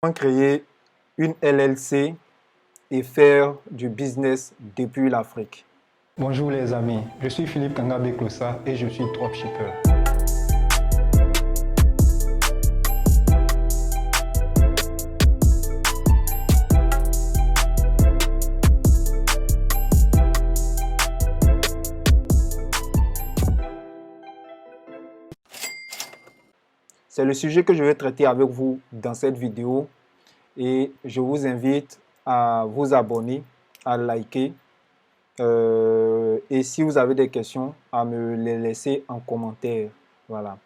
Comment créer une LLC et faire du business depuis l'Afrique? Bonjour les amis, je suis Philippe Kangabé Clossa et je suis dropshipper. C'est le sujet que je vais traiter avec vous dans cette vidéo et je vous invite à vous abonner, à liker et si vous avez des questions, à me les laisser en commentaire. Voilà.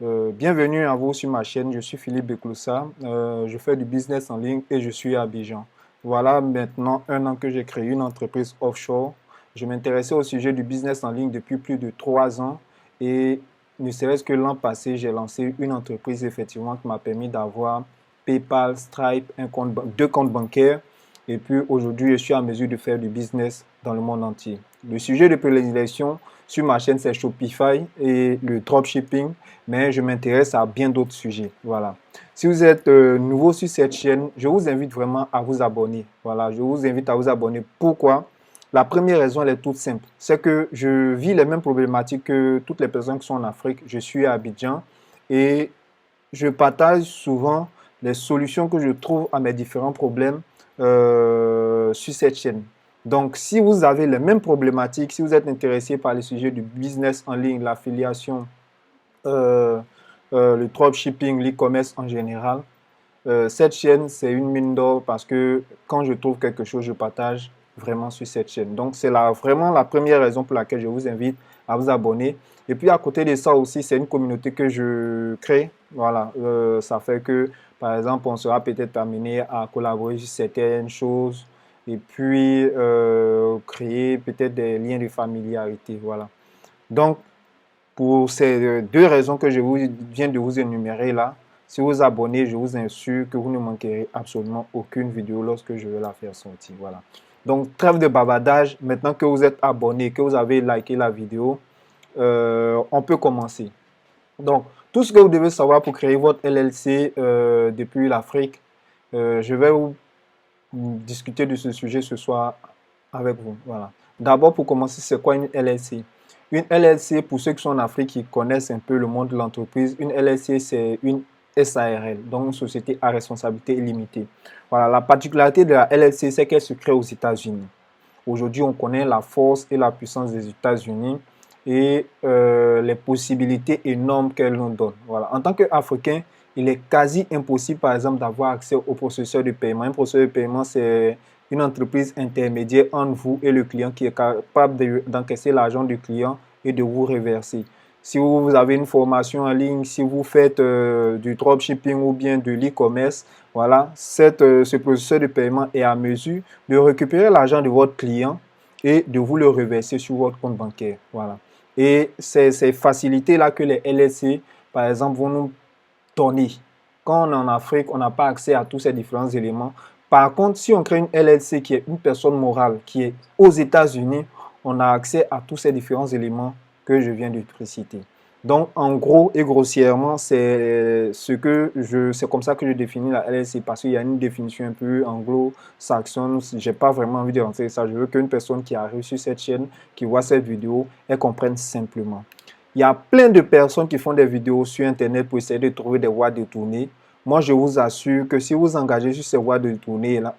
Bienvenue à vous sur ma chaîne, je suis Philippe Bekloussa, je fais du business en ligne et je suis à Abidjan. Voilà maintenant 1 an que j'ai créé une entreprise offshore. Je m'intéressais au sujet du business en ligne depuis plus de 3 ans et ne serait-ce que l'an passé, j'ai lancé une entreprise effectivement qui m'a permis d'avoir PayPal, Stripe, 2 comptes bancaires et puis aujourd'hui, je suis en mesure de faire du business dans le monde entier. Le sujet de prédilection sur ma chaîne, c'est Shopify et le dropshipping, mais je m'intéresse à bien d'autres sujets. Voilà. Si vous êtes nouveau sur cette chaîne, je vous invite vraiment à vous abonner. Voilà, je vous invite à vous abonner. Pourquoi? La première raison, elle est toute simple. C'est que je vis les mêmes problématiques que toutes les personnes qui sont en Afrique. Je suis à Abidjan et je partage souvent les solutions que je trouve à mes différents problèmes sur cette chaîne. Donc, si vous avez les mêmes problématiques, si vous êtes intéressé par les sujets du business en ligne, l'affiliation, le dropshipping, l'e-commerce en général, cette chaîne, c'est une mine d'or parce que quand je trouve quelque chose, je partage vraiment sur cette chaîne. Donc, c'est vraiment la première raison pour laquelle je vous invite à vous abonner. Et puis, à côté de ça aussi, c'est une communauté que je crée. Voilà, ça fait que, par exemple, on sera peut-être amené à collaborer sur certaines choses et puis créer peut-être des liens de familiarité. Voilà. Donc, pour ces 2 raisons que je viens de vous énumérer là, si vous vous abonnez, je vous assure que vous ne manquerez absolument aucune vidéo lorsque je vais la faire sortir. Voilà. Donc, trêve de bavardage. Maintenant que vous êtes abonné, que vous avez liké la vidéo, on peut commencer. Donc, tout ce que vous devez savoir pour créer votre LLC depuis l'Afrique, je vais vous discuter de ce sujet ce soir avec vous. Voilà. D'abord, pour commencer, c'est quoi une LLC? Une LLC, pour ceux qui sont en Afrique, qui connaissent un peu le monde de l'entreprise, une LLC, c'est une SARL, donc une société à responsabilité limitée. Voilà, la particularité de la LLC, c'est qu'elle se crée aux États-Unis. Aujourd'hui, on connaît la force et la puissance des États-Unis et les possibilités énormes qu'elle nous donne. Voilà. En tant qu'Africain, il est quasi impossible, par exemple, d'avoir accès au processeur de paiement. Un processeur de paiement, c'est une entreprise intermédiaire entre vous et le client qui est capable d'encaisser l'argent du client et de vous reverser. Si vous avez une formation en ligne, si vous faites du dropshipping ou bien de l'e-commerce, voilà, ce processeur de paiement est à mesure de récupérer l'argent de votre client et de vous le reverser sur votre compte bancaire. Voilà. Et c'est ces facilités-là que les LLC, par exemple, vont nous donner. Quand on est en Afrique, on n'a pas accès à tous ces différents éléments. Par contre, si on crée une LLC qui est une personne morale, qui est aux États-Unis, on a accès à tous ces différents éléments que je viens de préciter. Donc, en gros et grossièrement, c'est comme ça que je définis la LLC parce qu'il y a une définition un peu anglo-saxonne. Je n'ai pas vraiment envie de rentrer ça. Je veux qu'une personne qui arrive sur cette chaîne, qui voit cette vidéo, elle comprenne simplement. Il y a plein de personnes qui font des vidéos sur Internet pour essayer de trouver des voies détournées. Moi, je vous assure que si vous engagez sur ces voies détournées-là,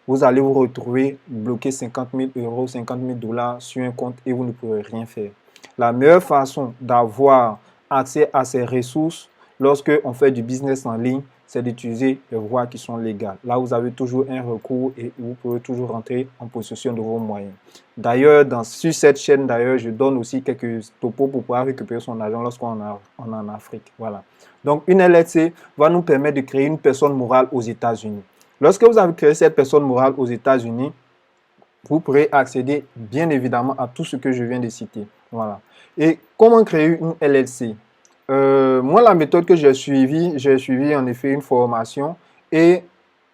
vous allez vous retrouver bloqué 50 000 euros, 50 000 $ sur un compte et vous ne pourrez rien faire. La meilleure façon d'avoir accès à ces ressources lorsque on fait du business en ligne, c'est d'utiliser les voies qui sont légales. Là, vous avez toujours un recours et vous pouvez toujours rentrer en possession de vos moyens. D'ailleurs, sur cette chaîne, je donne aussi quelques topos pour pouvoir récupérer son argent lorsqu'on est en Afrique. Voilà. Donc, une LLC va nous permettre de créer une personne morale aux États-Unis. Lorsque vous avez créé cette personne morale aux États-Unis, vous pourrez accéder bien évidemment à tout ce que je viens de citer. Voilà. Et comment créer une LLC? Moi, la méthode que j'ai suivi en effet une formation et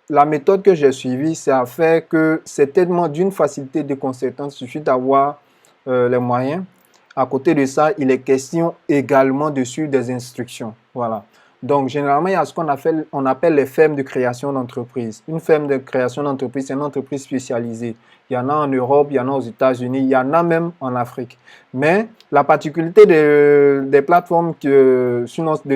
la méthode que j'ai suivie, ça a fait que c'est tellement d'une facilité déconcertante, il suffit d'avoir les moyens. À côté de ça, il est question également de suivre des instructions. Voilà. Donc, généralement, il y a ce on appelle les fermes de création d'entreprise. Une ferme de création d'entreprise, c'est une entreprise spécialisée. Il y en a en Europe, il y en a aux États-Unis, il y en a même en Afrique. Mais la particularité des plateformes de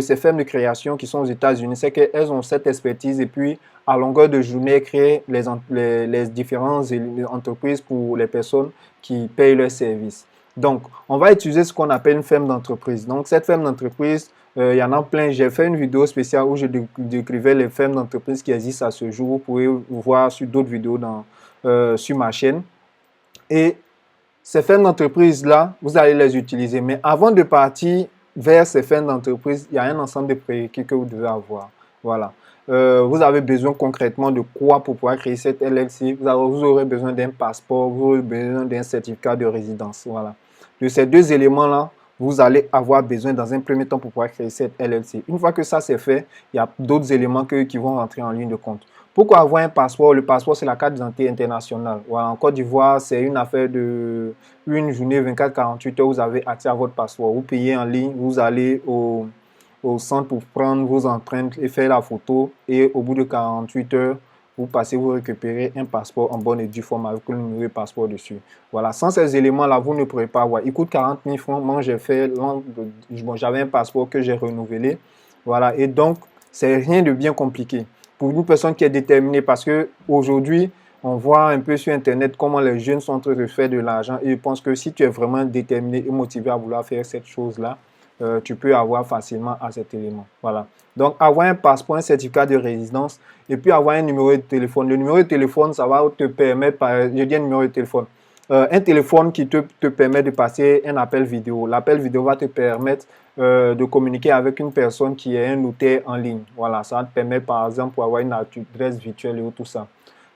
ces fermes de création qui sont aux États-Unis, c'est qu'elles ont cette expertise et puis à longueur de journée, créer les différentes entreprises pour les personnes qui payent leurs services. Donc, on va utiliser ce qu'on appelle une ferme d'entreprise. Donc, cette ferme d'entreprise, il y en a plein. J'ai fait une vidéo spéciale où je décrivais les fermes d'entreprise qui existent à ce jour. Vous pouvez voir sur d'autres vidéos sur ma chaîne. Et ces fermes d'entreprise-là, vous allez les utiliser. Mais avant de partir vers ces fermes d'entreprise, il y a un ensemble de prérequis que vous devez avoir. Voilà. Vous avez besoin concrètement de quoi pour pouvoir créer cette LLC? Vous aurez besoin d'un passeport, vous aurez besoin d'un certificat de résidence. Voilà. De ces deux éléments-là, vous allez avoir besoin dans un premier temps pour pouvoir créer cette LLC. Une fois que ça c'est fait, il y a d'autres éléments qui vont rentrer en ligne de compte. Pourquoi avoir un passeport? Le passeport, c'est la carte d'identité internationale. Voilà, en Côte d'Ivoire, c'est une affaire de une journée, 24-48 heures, vous avez accès à votre passeport. Vous payez en ligne, vous allez au centre pour prendre vos empreintes et faire la photo. Et au bout de 48 heures, vous récupérez un passeport en bonne et due forme avec le numéro de passeport dessus. Voilà, sans ces éléments-là, vous ne pourrez pas avoir. Il coûte 40 000 francs. Moi, j'avais un passeport que j'ai renouvelé. Voilà, et donc, c'est rien de bien compliqué pour une personne qui est déterminée, parce qu'aujourd'hui, on voit un peu sur Internet comment les jeunes sont en train de faire de l'argent, et je pense que si tu es vraiment déterminé et motivé à vouloir faire cette chose-là, tu peux avoir facilement à cet élément. Voilà. Donc, avoir un passeport, un certificat de résidence, et puis avoir un numéro de téléphone. Le numéro de téléphone, ça va te permettre, je dis un numéro de téléphone, un téléphone qui te permet de passer un appel vidéo. L'appel vidéo va te permettre de communiquer avec une personne qui est un notaire en ligne. Voilà, ça te permet par exemple pour avoir une adresse virtuelle et tout ça.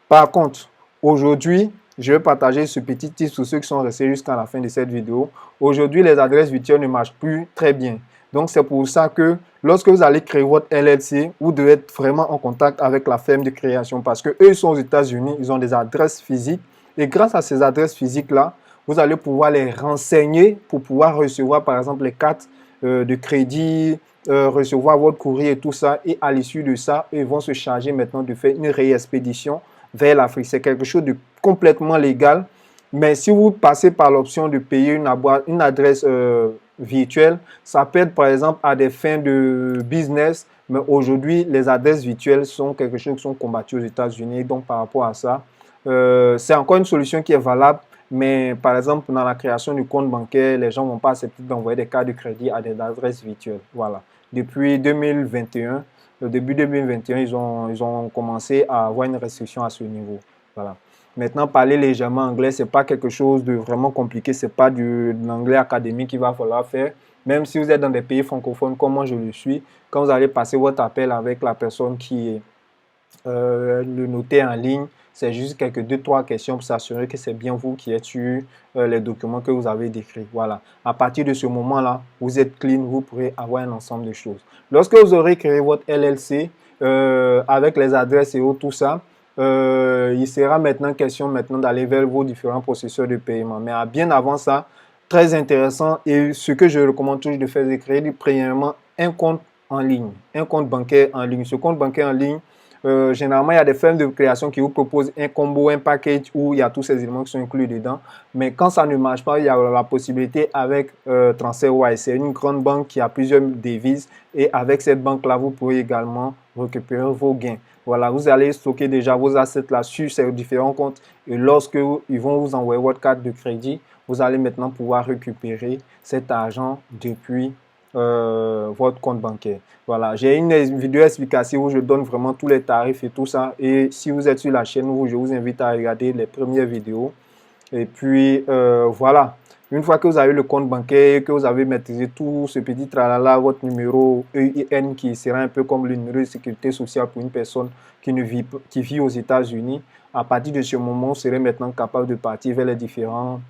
Par contre, aujourd'hui, je vais partager ce petit tip pour ceux qui sont restés jusqu'à la fin de cette vidéo. Aujourd'hui, les adresses virtuelles ne marchent plus très bien. Donc, c'est pour ça que lorsque vous allez créer votre LLC, vous devez être vraiment en contact avec la firme de création, parce qu'eux, ils sont aux États-Unis, ils ont des adresses physiques. Et grâce à ces adresses physiques-là, vous allez pouvoir les renseigner pour pouvoir recevoir, par exemple, les cartes de crédit, recevoir votre courrier et tout ça. Et à l'issue de ça, ils vont se charger maintenant de faire une réexpédition vers l'Afrique. C'est quelque chose de complètement légal. Mais si vous passez par l'option de payer une adresse virtuelle, ça peut être par exemple à des fins de business. Mais aujourd'hui, les adresses virtuelles sont quelque chose qui sont combattues aux États-Unis. Donc, par rapport à ça, c'est encore une solution qui est valable. Mais par exemple, dans la création du compte bancaire, les gens ne vont pas accepter d'envoyer des cartes de crédit à des adresses virtuelles. Voilà. Depuis 2021, le début 2021, ils ont commencé à avoir une restriction à ce niveau. Voilà. Maintenant, parler légèrement anglais, ce n'est pas quelque chose de vraiment compliqué. Ce n'est pas de l'anglais académique qu'il va falloir faire. Même si vous êtes dans des pays francophones comme moi je le suis, quand vous allez passer votre appel avec la personne qui est le notaire en ligne, c'est juste quelques 2-3 questions pour s'assurer que c'est bien vous qui êtes sur les documents que vous avez décrits. Voilà. À partir de ce moment-là, vous êtes clean, vous pourrez avoir un ensemble de choses. Lorsque vous aurez créé votre LLC avec les adresses et tout ça, il sera maintenant question d'aller vers vos différents processeurs de paiement. Mais bien avant ça, très intéressant, et ce que je recommande toujours de faire, c'est de créer premièrement un compte en ligne, un compte bancaire en ligne. Ce compte bancaire en ligne, généralement, il y a des firmes de création qui vous proposent un combo, un package où il y a tous ces éléments qui sont inclus dedans. Mais quand ça ne marche pas, il y a la possibilité avec TransferWise. C'est une grande banque qui a plusieurs devises, et avec cette banque-là, vous pouvez également récupérer vos gains. Voilà, vous allez stocker déjà vos assets là sur ces différents comptes, et lorsque ils vont vous envoyer votre carte de crédit, vous allez maintenant pouvoir récupérer cet argent depuis votre compte bancaire. Voilà, j'ai une vidéo explicative où je donne vraiment tous les tarifs et tout ça. Et si vous êtes sur la chaîne, je vous invite à regarder les premières vidéos. Et puis, voilà. Une fois que vous avez le compte bancaire, que vous avez maîtrisé tout ce petit tralala, votre numéro EIN qui sera un peu comme le numéro de sécurité sociale pour une personne qui vit aux États-Unis, à partir de ce moment, vous serez maintenant capable de partir vers les différentes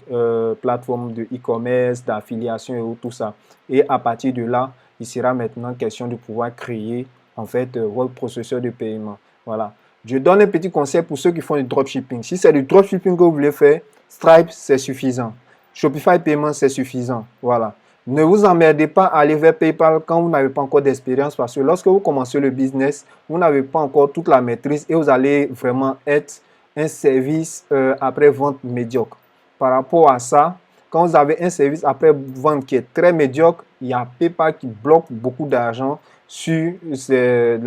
plateformes de e-commerce, d'affiliation et tout ça. Et à partir de là, il sera maintenant question de pouvoir créer en fait votre processeur de paiement. Voilà. Je donne un petit conseil pour ceux qui font du dropshipping. Si c'est du dropshipping que vous voulez faire, Stripe, c'est suffisant. Shopify Payment, c'est suffisant. Voilà. Ne vous emmerdez pas à aller vers PayPal quand vous n'avez pas encore d'expérience parce que lorsque vous commencez le business, vous n'avez pas encore toute la maîtrise et vous allez vraiment être un service après-vente médiocre. Par rapport à ça, quand vous avez un service après-vente qui est très médiocre, il y a PayPal qui bloque beaucoup d'argent sur ces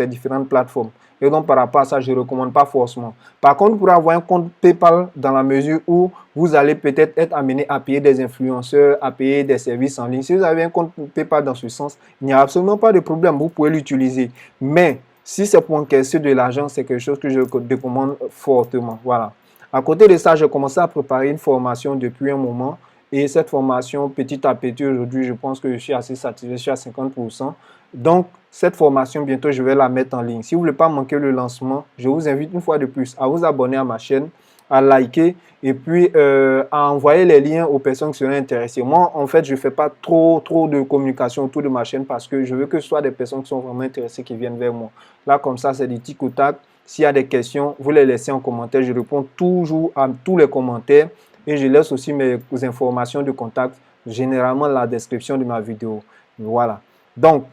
différentes plateformes. Et donc, par rapport à ça, je ne recommande pas forcément. Par contre, vous pourrez avoir un compte PayPal dans la mesure où vous allez peut-être être amené à payer des influenceurs, à payer des services en ligne. Si vous avez un compte PayPal dans ce sens, il n'y a absolument pas de problème. Vous pouvez l'utiliser. Mais si c'est pour encaisser de l'argent, c'est quelque chose que je recommande fortement. Voilà. À côté de ça, j'ai commencé à préparer une formation depuis un moment. Et cette formation, petit à petit, aujourd'hui, je pense que je suis assez satisfait, je suis à 50%. Donc, cette formation, bientôt, je vais la mettre en ligne. Si vous ne voulez pas manquer le lancement, je vous invite une fois de plus à vous abonner à ma chaîne, à liker et puis à envoyer les liens aux personnes qui seraient intéressées. Moi, en fait, je ne fais pas trop de communication autour de ma chaîne parce que je veux que ce soit des personnes qui sont vraiment intéressées qui viennent vers moi. Là, comme ça, c'est du tic au tac. S'il y a des questions, vous les laissez en commentaire. Je réponds toujours à tous les commentaires et je laisse aussi mes informations de contact, généralement dans la description de ma vidéo. Voilà. Donc,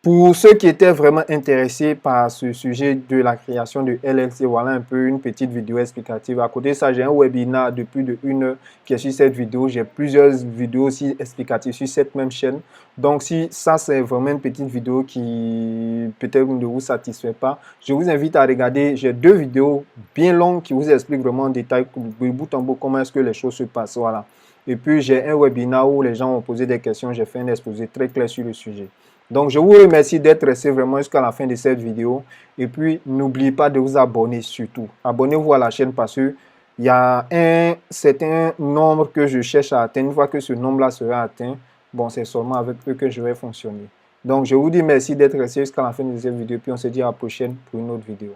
pour ceux qui étaient vraiment intéressés par ce sujet de la création de LLC, voilà un peu une petite vidéo explicative. À côté de ça, j'ai un webinaire de plus de 1 heure qui est sur cette vidéo. J'ai plusieurs vidéos aussi explicatives sur cette même chaîne. Donc, si ça, c'est vraiment une petite vidéo qui peut-être ne vous satisfait pas, je vous invite à regarder. J'ai 2 vidéos bien longues qui vous expliquent vraiment en détail, de bout en bout, comment est-ce que les choses se passent. Voilà. Et puis, j'ai un webinaire où les gens ont posé des questions. J'ai fait un exposé très clair sur le sujet. Donc, je vous remercie d'être resté vraiment jusqu'à la fin de cette vidéo. Et puis, n'oubliez pas de vous abonner surtout. Abonnez-vous à la chaîne parce qu'il y a un certain nombre que je cherche à atteindre. Une fois que ce nombre-là sera atteint, bon, c'est seulement avec eux que je vais fonctionner. Donc, je vous dis merci d'être resté jusqu'à la fin de cette vidéo. Puis, on se dit à la prochaine pour une autre vidéo.